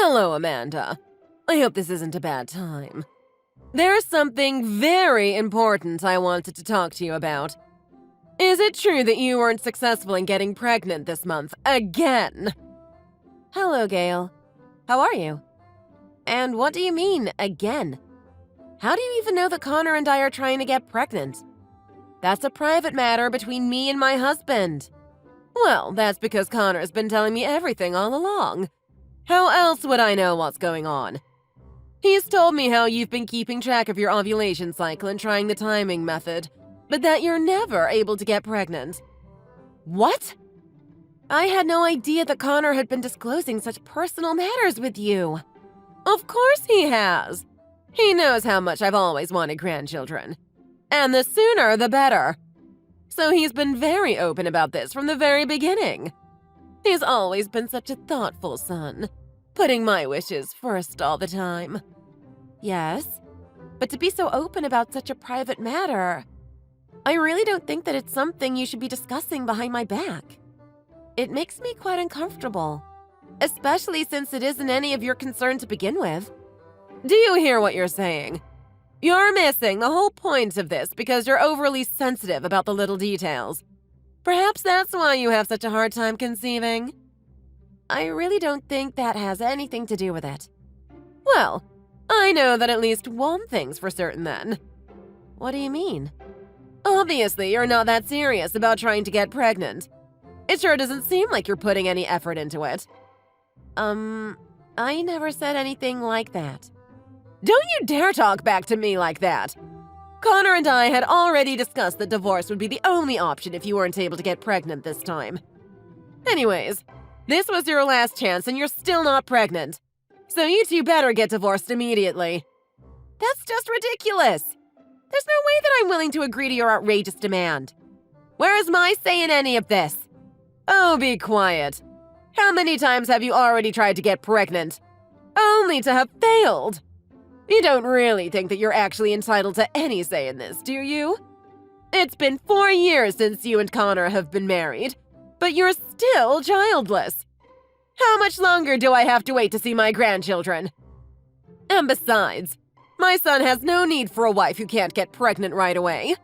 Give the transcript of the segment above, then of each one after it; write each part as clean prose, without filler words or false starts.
Hello, Amanda. I hope this isn't a bad time. There's something very important I wanted to talk to you about. Is it true that you weren't successful in getting pregnant this month again? Hello, Gail. How are you? And what do you mean, again? How do you even know that Connor and I are trying to get pregnant? That's a private matter between me and my husband. Well, that's because Connor's been telling me everything all along. How else would I know what's going on? He's told me how you've been keeping track of your ovulation cycle and trying the timing method, but that you're never able to get pregnant. What? I had no idea that Connor had been disclosing such personal matters with you. Of course he has. He knows how much I've always wanted grandchildren. And the sooner, the better. So he's been very open about this from the very beginning. He's always been such a thoughtful son, putting my wishes first all the time. Yes, but to be so open about such a private matter, I really don't think that it's something you should be discussing behind my back. It makes me quite uncomfortable, especially since it isn't any of your concern to begin with. Do you hear what you're saying? You're missing the whole point of this because you're overly sensitive about the little details. Perhaps that's why you have such a hard time conceiving. I really don't think that has anything to do with it. Well, I know that at least one thing's for certain then. What do you mean? Obviously, you're not that serious about trying to get pregnant. It sure doesn't seem like you're putting any effort into it. I never said anything like that. Don't you dare talk back to me like that! Connor and I had already discussed that divorce would be the only option if you weren't able to get pregnant this time. Anyways, this was your last chance and you're still not pregnant. So you two better get divorced immediately. That's just ridiculous! There's no way that I'm willing to agree to your outrageous demand. Where is my say in any of this? Oh, be quiet. How many times have you already tried to get pregnant? Only to have failed! You don't really think that you're actually entitled to any say in this, do you? It's been 4 years since you and Connor have been married, but you're still childless. How much longer do I have to wait to see my grandchildren? And besides, my son has no need for a wife who can't get pregnant right away.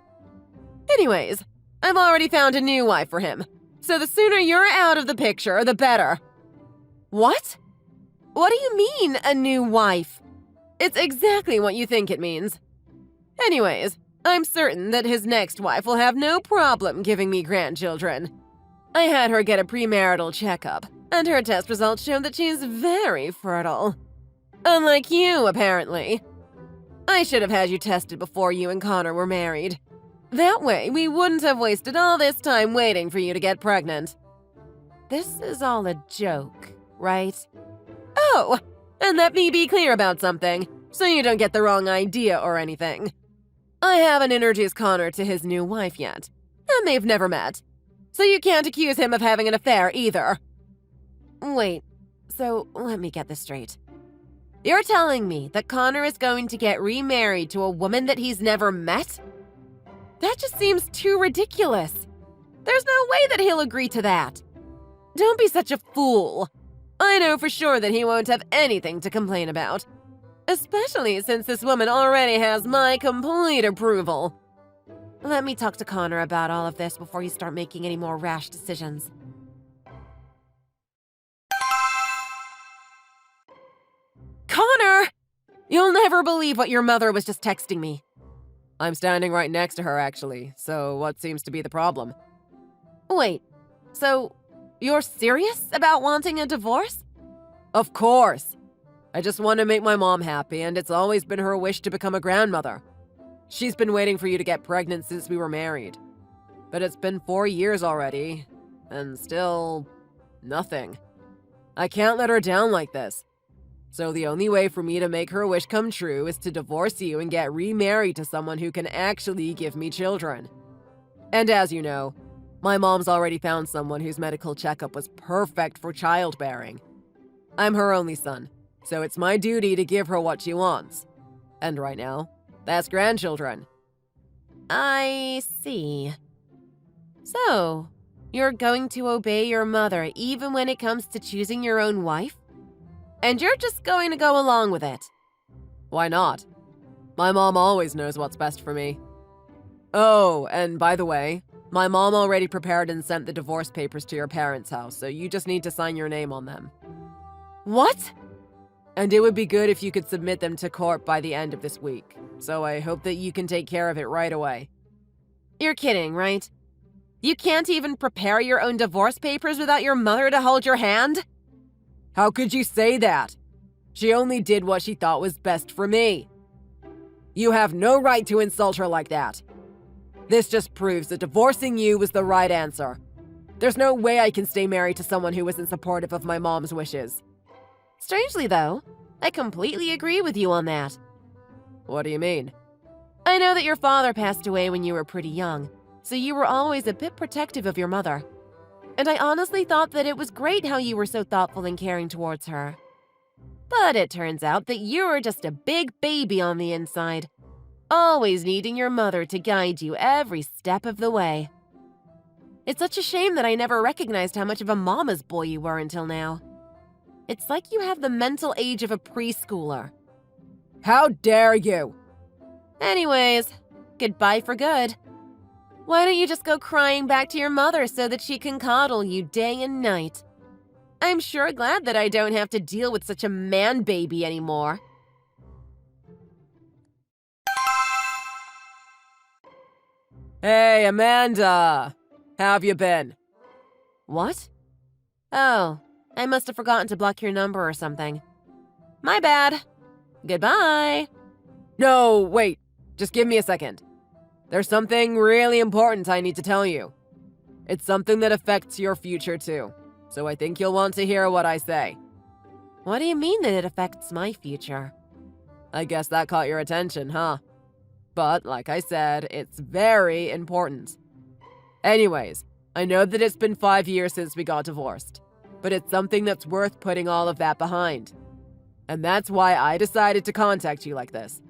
Anyways, I've already found a new wife for him, so the sooner you're out of the picture, the better. What? What do you mean, a new wife? It's exactly what you think it means. Anyways, I'm certain that his next wife will have no problem giving me grandchildren. I had her get a premarital checkup, and her test results showed that she's very fertile. Unlike you, apparently. I should have had you tested before you and Connor were married. That way, we wouldn't have wasted all this time waiting for you to get pregnant. This is all a joke, right? Oh! And let me be clear about something, so you don't get the wrong idea or anything. I haven't introduced Connor to his new wife yet, and they've never met. So you can't accuse him of having an affair either. Wait, so let me get this straight. You're telling me that Connor is going to get remarried to a woman that he's never met? That just seems too ridiculous. There's no way that he'll agree to that. Don't be such a fool. I know for sure that he won't have anything to complain about. Especially since this woman already has my complete approval. Let me talk to Connor about all of this before you start making any more rash decisions. Connor! You'll never believe what your mother was just texting me. I'm standing right next to her, actually, so what seems to be the problem? Wait, so you're serious about wanting a divorce? Of course! I just want to make my mom happy, and it's always been her wish to become a grandmother. She's been waiting for you to get pregnant since we were married. But it's been 4 years already, and still nothing. I can't let her down like this. So the only way for me to make her wish come true is to divorce you and get remarried to someone who can actually give me children. And as you know, my mom's already found someone whose medical checkup was perfect for childbearing. I'm her only son, so it's my duty to give her what she wants. And right now, that's grandchildren. I see. So, you're going to obey your mother even when it comes to choosing your own wife? And you're just going to go along with it. Why not? My mom always knows what's best for me. Oh, and by the way, my mom already prepared and sent the divorce papers to your parents' house, so you just need to sign your name on them. What? And it would be good if you could submit them to court by the end of this week, so I hope that you can take care of it right away. You're kidding, right? You can't even prepare your own divorce papers without your mother to hold your hand? How could you say that? She only did what she thought was best for me. You have no right to insult her like that. This just proves that divorcing you was the right answer. There's no way I can stay married to someone who isn't supportive of my mom's wishes. Strangely, though, I completely agree with you on that. What do you mean? I know that your father passed away when you were pretty young, so you were always a bit protective of your mother. And I honestly thought that it was great how you were so thoughtful and caring towards her. But it turns out that you're just a big baby on the inside, always needing your mother to guide you every step of the way. It's such a shame that I never recognized how much of a mama's boy you were until now. It's like you have the mental age of a preschooler. How dare you! Anyways, goodbye for good. Why don't you just go crying back to your mother so that she can coddle you day and night? I'm sure glad that I don't have to deal with such a man baby anymore. Hey, Amanda! How have you been? What? Oh, I must have forgotten to block your number or something. My bad. Goodbye. No, wait. Just give me a second. There's something really important I need to tell you. It's something that affects your future too, so I think you'll want to hear what I say. What do you mean that it affects my future? I guess that caught your attention, huh? But, like I said, it's very important. Anyways, I know that it's been 5 years since we got divorced, but it's something that's worth putting all of that behind. And that's why I decided to contact you like this.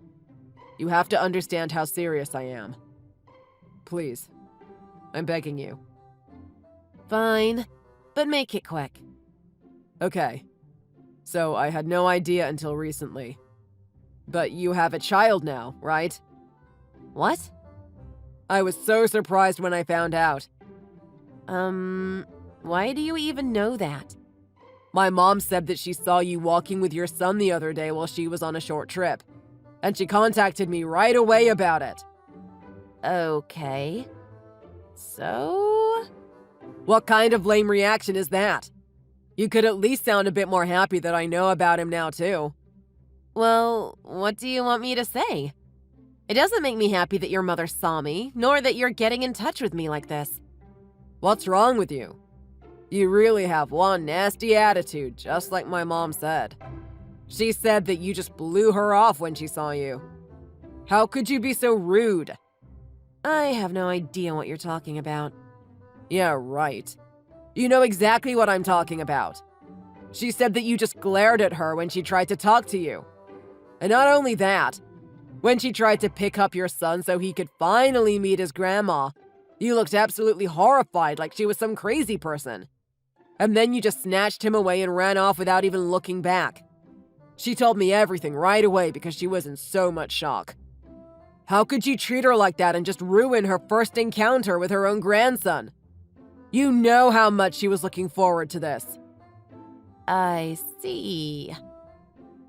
You have to understand how serious I am. Please, I'm begging you. Fine, but make it quick. Okay, so I had no idea until recently. But you have a child now, right? What? I was so surprised when I found out. Why do you even know that? My mom said that she saw you walking with your son the other day while she was on a short trip, and she contacted me right away about it. Okay. So? What kind of lame reaction is that? You could at least sound a bit more happy that I know about him now, too. Well, what do you want me to say? It doesn't make me happy that your mother saw me, nor that you're getting in touch with me like this. What's wrong with you? You really have one nasty attitude, just like my mom said. She said that you just blew her off when she saw you. How could you be so rude? I have no idea what you're talking about. Yeah, right. You know exactly what I'm talking about. She said that you just glared at her when she tried to talk to you. And not only that, when she tried to pick up your son so he could finally meet his grandma, you looked absolutely horrified like she was some crazy person. And then you just snatched him away and ran off without even looking back. She told me everything right away because she was in so much shock. How could you treat her like that and just ruin her first encounter with her own grandson? You know how much she was looking forward to this. I see.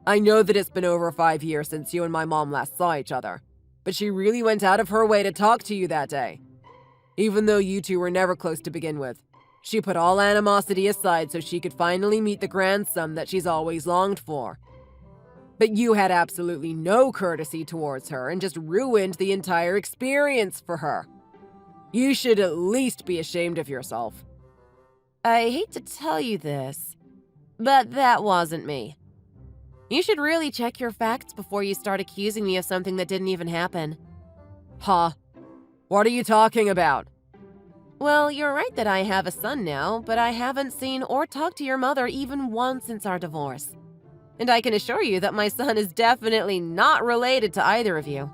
I know that it's been over 5 years since you and my mom last saw each other, but she really went out of her way to talk to you that day. Even though you two were never close to begin with, she put all animosity aside so she could finally meet the grandson that she's always longed for. But you had absolutely no courtesy towards her and just ruined the entire experience for her. You should at least be ashamed of yourself. I hate to tell you this, but that wasn't me. You should really check your facts before you start accusing me of something that didn't even happen. Huh? What are you talking about? Well, you're right that I have a son now, but I haven't seen or talked to your mother even once since our divorce. And I can assure you that my son is definitely not related to either of you.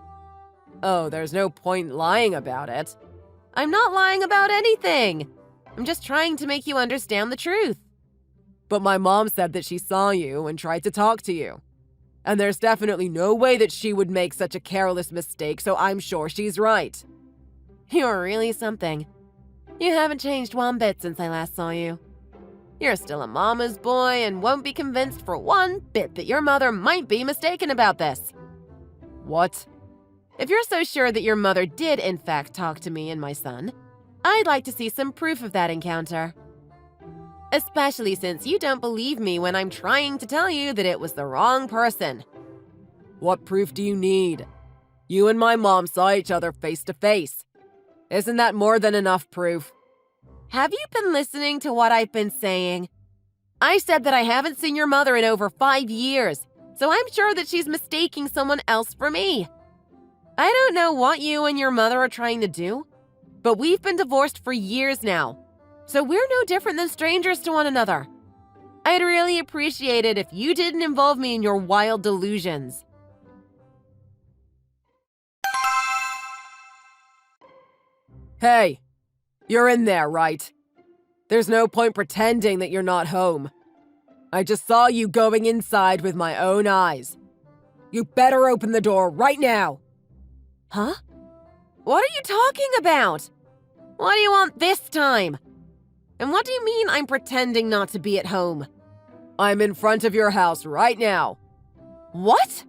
Oh, there's no point lying about it. I'm not lying about anything. I'm just trying to make you understand the truth. But my mom said that she saw you and tried to talk to you. And there's definitely no way that she would make such a careless mistake, so I'm sure she's right. You're really something. You haven't changed one bit since I last saw you. You're still a mama's boy and won't be convinced for one bit that your mother might be mistaken about this. What? If you're so sure that your mother did in fact talk to me and my son, I'd like to see some proof of that encounter. Especially since you don't believe me when I'm trying to tell you that it was the wrong person. What proof do you need? You and my mom saw each other face to face. Isn't that more than enough proof? Have you been listening to what I've been saying? I said that I haven't seen your mother in over 5 years, so I'm sure that she's mistaking someone else for me. I don't know what you and your mother are trying to do, but we've been divorced for years now, so we're no different than strangers to one another. I'd really appreciate it if you didn't involve me in your wild delusions. Hey, you're in there, right? There's no point pretending that you're not home. I just saw you going inside with my own eyes. You better open the door right now. Huh? What are you talking about? What do you want this time? And what do you mean I'm pretending not to be at home? I'm in front of your house right now. What?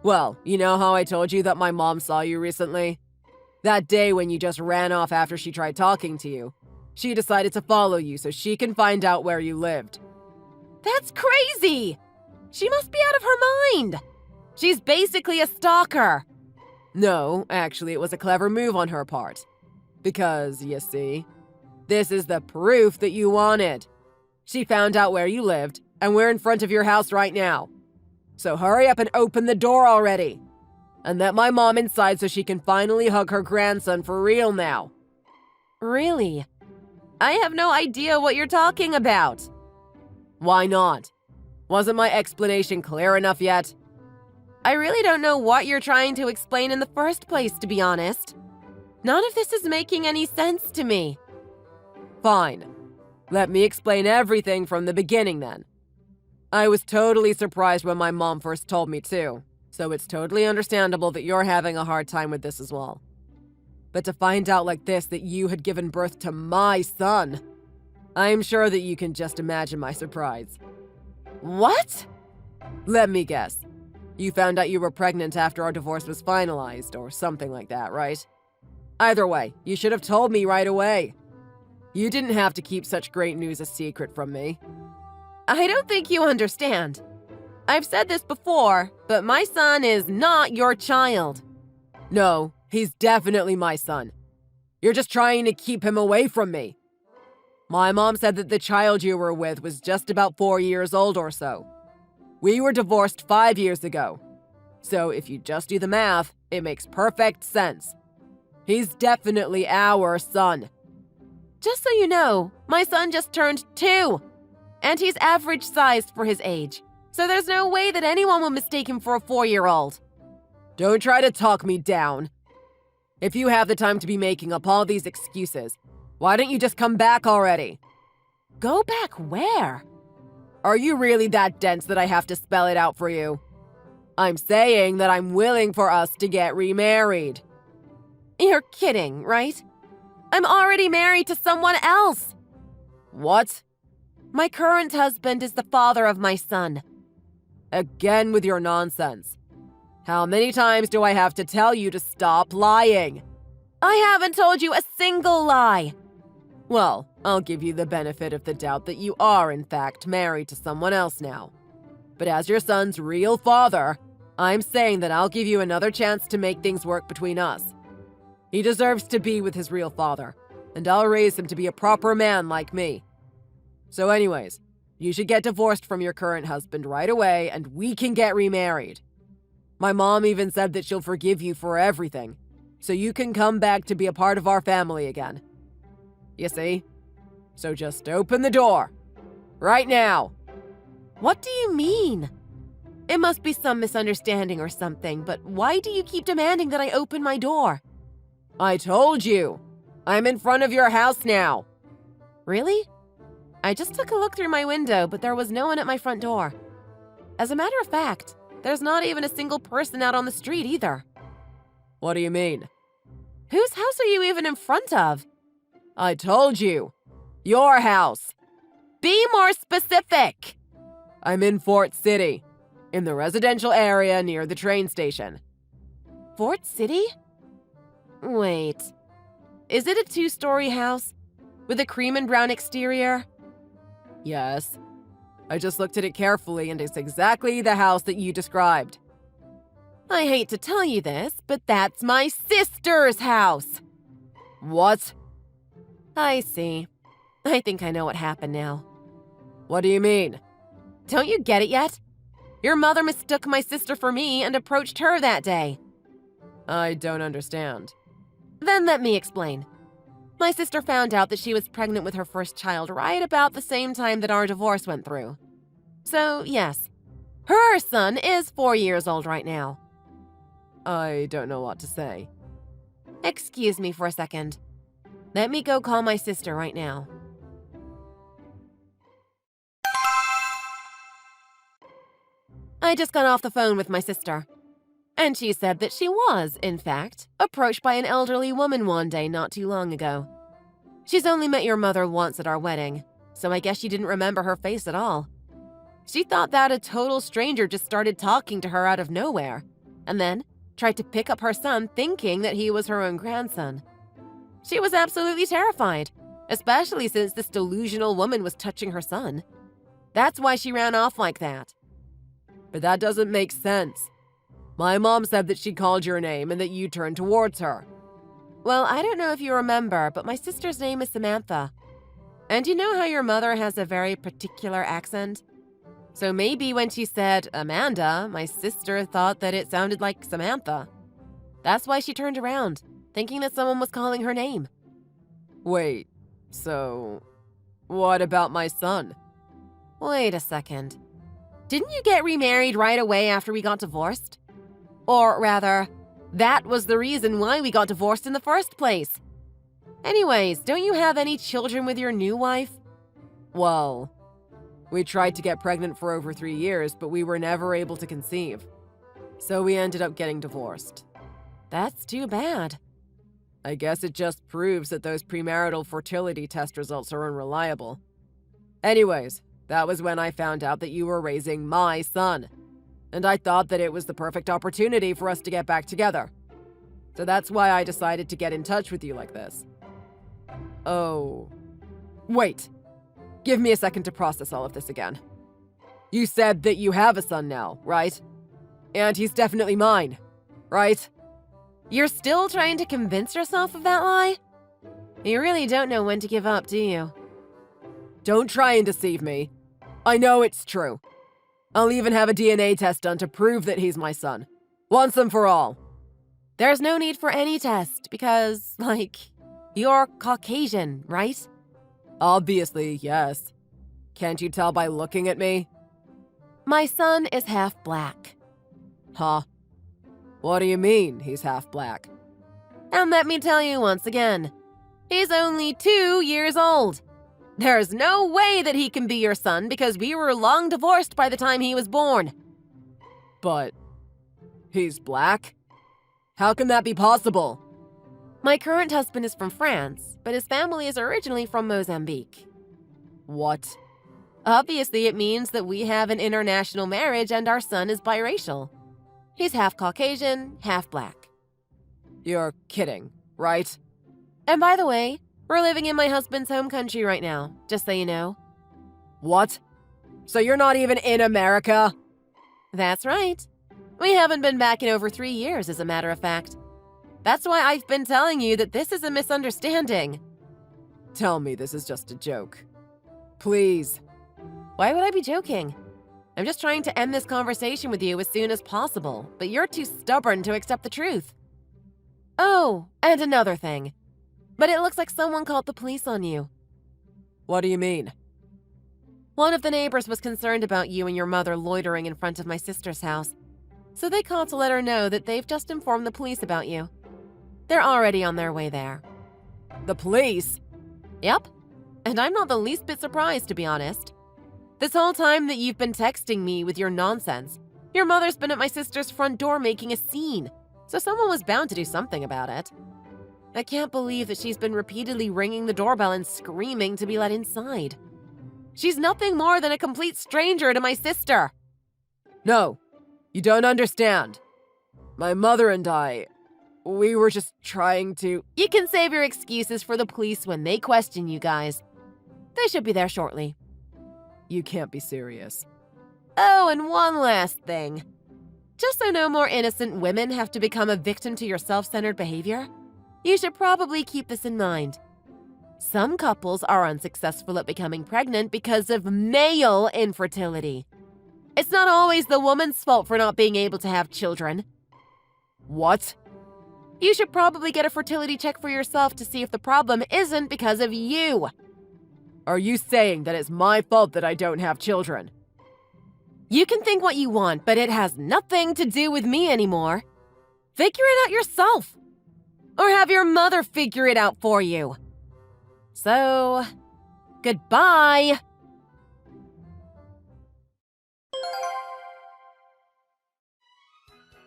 Well, you know how I told you that my mom saw you recently? That day when you just ran off after she tried talking to you. She decided to follow you so she can find out where you lived. That's crazy! She must be out of her mind! She's basically a stalker! No, actually, it was a clever move on her part. Because, you see, this is the proof that you wanted. She found out where you lived, and we're in front of your house right now. So hurry up and open the door already! And let my mom inside so she can finally hug her grandson for real now. Really? I have no idea what you're talking about. Why not? Wasn't my explanation clear enough yet? I really don't know what you're trying to explain in the first place, to be honest. None of this is making any sense to me. Fine. Let me explain everything from the beginning then. I was totally surprised when my mom first told me too. So it's totally understandable that you're having a hard time with this as well. But to find out like this that you had given birth to my son, I'm sure that you can just imagine my surprise. What? Let me guess. You found out you were pregnant after our divorce was finalized, or something like that, right? Either way, you should have told me right away. You didn't have to keep such great news a secret from me. I don't think you understand. I've said this before, but my son is not your child. No, he's definitely my son. You're just trying to keep him away from me. My mom said that the child you were with was just about 4 years old or so. We were divorced 5 years ago. So if you just do the math, it makes perfect sense. He's definitely our son. Just so you know, my son just turned 2. And he's average sized for his age. So there's no way that anyone will mistake him for a 4-year-old. Don't try to talk me down. If you have the time to be making up all these excuses, why don't you just come back already? Go back where? Are you really that dense that I have to spell it out for you? I'm saying that I'm willing for us to get remarried. You're kidding, right? I'm already married to someone else. What? My current husband is the father of my son. Again with your nonsense. How many times do I have to tell you to stop lying? I haven't told you a single lie. Well, I'll give you the benefit of the doubt that you are, in fact, married to someone else now. But as your son's real father, I'm saying that I'll give you another chance to make things work between us. He deserves to be with his real father, and I'll raise him to be a proper man like me. So anyways, you should get divorced from your current husband right away, and we can get remarried. My mom even said that she'll forgive you for everything, so you can come back to be a part of our family again. You see? So just open the door. Right now. What do you mean? It must be some misunderstanding or something, but why do you keep demanding that I open my door? I told you. I'm in front of your house now. Really? I just took a look through my window, but there was no one at my front door. As a matter of fact, there's not even a single person out on the street either. What do you mean? Whose house are you even in front of? I told you. Your house. Be more specific. I'm in Fort City, in the residential area near the train station. Fort City? Wait. Is it a 2-story house with a cream and brown exterior? Yes. I just looked at it carefully and it's exactly the house that you described. I hate to tell you this, but that's my sister's house. What? I see. I think I know what happened now. What do you mean? Don't you get it yet? Your mother mistook my sister for me and approached her that day. I don't understand. Then let me explain. My sister found out that she was pregnant with her first child right about the same time that our divorce went through. So, yes, her son is 4 years old right now. I don't know what to say. Excuse me for a second. Let me go call my sister right now. I just got off the phone with my sister, and she said that she was, in fact, approached by an elderly woman one day not too long ago. She's only met your mother once at our wedding, so I guess she didn't remember her face at all. She thought that a total stranger just started talking to her out of nowhere, and then tried to pick up her son thinking that he was her own grandson. She was absolutely terrified, especially since this delusional woman was touching her son. That's why she ran off like that. But that doesn't make sense. My mom said that she called your name and that you turned towards her. Well, I don't know if you remember, but my sister's name is Samantha. And you know how your mother has a very particular accent? So maybe when she said Amanda, my sister thought that it sounded like Samantha. That's why she turned around, thinking that someone was calling her name. Wait, so what about my son? Wait a second. Didn't you get remarried right away after we got divorced? Or rather, that was the reason why we got divorced in the first place. Anyways, don't you have any children with your new wife? Well, we tried to get pregnant for over 3 years, but we were never able to conceive. So we ended up getting divorced. That's too bad. I guess it just proves that those premarital fertility test results are unreliable. Anyways, that was when I found out that you were raising my son. And I thought that it was the perfect opportunity for us to get back together. So that's why I decided to get in touch with you like this. Oh. Wait. Give me a second to process all of this again. You said that you have a son now, right? And he's definitely mine, right? You're still trying to convince yourself of that lie? You really don't know when to give up, do you? Don't try and deceive me. I know it's true. I'll even have a DNA test done to prove that he's my son. Once and for all. There's no need for any test because, you're Caucasian, right? Obviously, yes. Can't you tell by looking at me? My son is half black. Huh? What do you mean, he's half black? And let me tell you once again, he's only 2 years old. There's no way that he can be your son because we were long divorced by the time he was born. But he's black? How can that be possible? My current husband is from France, but his family is originally from Mozambique. What? Obviously, it means that we have an international marriage and our son is biracial. He's half Caucasian, half black. You're kidding, right? And by the way, we're living in my husband's home country right now, just so you know. What? So you're not even in America? That's right. We haven't been back in over 3 years, as a matter of fact. That's why I've been telling you that this is a misunderstanding. Tell me this is just a joke. Please. Why would I be joking? I'm just trying to end this conversation with you as soon as possible, but you're too stubborn to accept the truth. Oh, and another thing. But it looks like someone called the police on you. What do you mean? One of the neighbors was concerned about you and your mother loitering in front of my sister's house, so they called to let her know that they've just informed the police about you. They're already on their way there. The police? Yep. And I'm not the least bit surprised, to be honest. This whole time that you've been texting me with your nonsense, your mother's been at my sister's front door making a scene, so someone was bound to do something about it. I can't believe that she's been repeatedly ringing the doorbell and screaming to be let inside. She's nothing more than a complete stranger to my sister. No, you don't understand. My mother and I, we were just trying to... You can save your excuses for the police when they question you guys. They should be there shortly. You can't be serious. Oh, and one last thing. Just so no more innocent women have to become a victim to your self-centered behavior, you should probably keep this in mind. Some couples are unsuccessful at becoming pregnant because of male infertility. It's not always the woman's fault for not being able to have children. What? You should probably get a fertility check for yourself to see if the problem isn't because of you. Are you saying that it's my fault that I don't have children? You can think what you want, but it has nothing to do with me anymore. Figure it out yourself. Or have your mother figure it out for you. So, goodbye.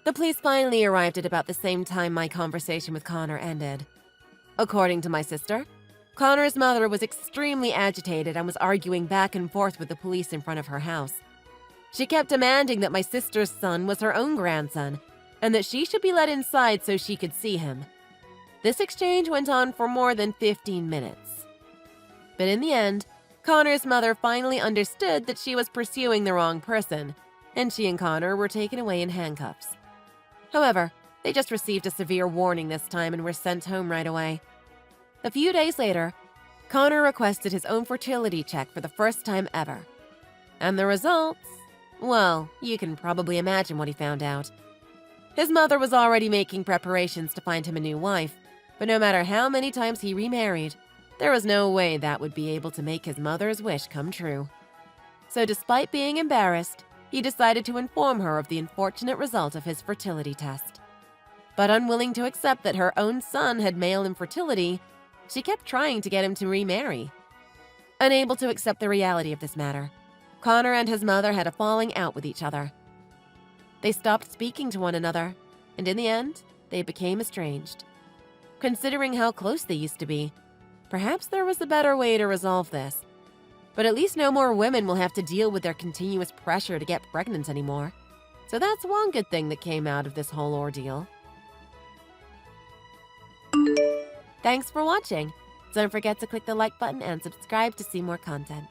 The police finally arrived at about the same time my conversation with Connor ended. According to my sister, Connor's mother was extremely agitated and was arguing back and forth with the police in front of her house. She kept demanding that my sister's son was her own grandson, and that she should be let inside so she could see him. This exchange went on for more than 15 minutes. But in the end, Connor's mother finally understood that she was pursuing the wrong person, and she and Connor were taken away in handcuffs. However, they just received a severe warning this time and were sent home right away. A few days later, Connor requested his own fertility check for the first time ever. And the results? Well, you can probably imagine what he found out. His mother was already making preparations to find him a new wife, but no matter how many times he remarried, there was no way that would be able to make his mother's wish come true. So despite being embarrassed, he decided to inform her of the unfortunate result of his fertility test. But unwilling to accept that her own son had male infertility, she kept trying to get him to remarry. Unable to accept the reality of this matter, Connor and his mother had a falling out with each other. They stopped speaking to one another, and in the end, they became estranged. Considering how close they used to be, perhaps there was a better way to resolve this. But at least no more women will have to deal with their continuous pressure to get pregnant anymore. So that's one good thing that came out of this whole ordeal. Thanks for watching. Don't forget to click the like button and subscribe to see more content.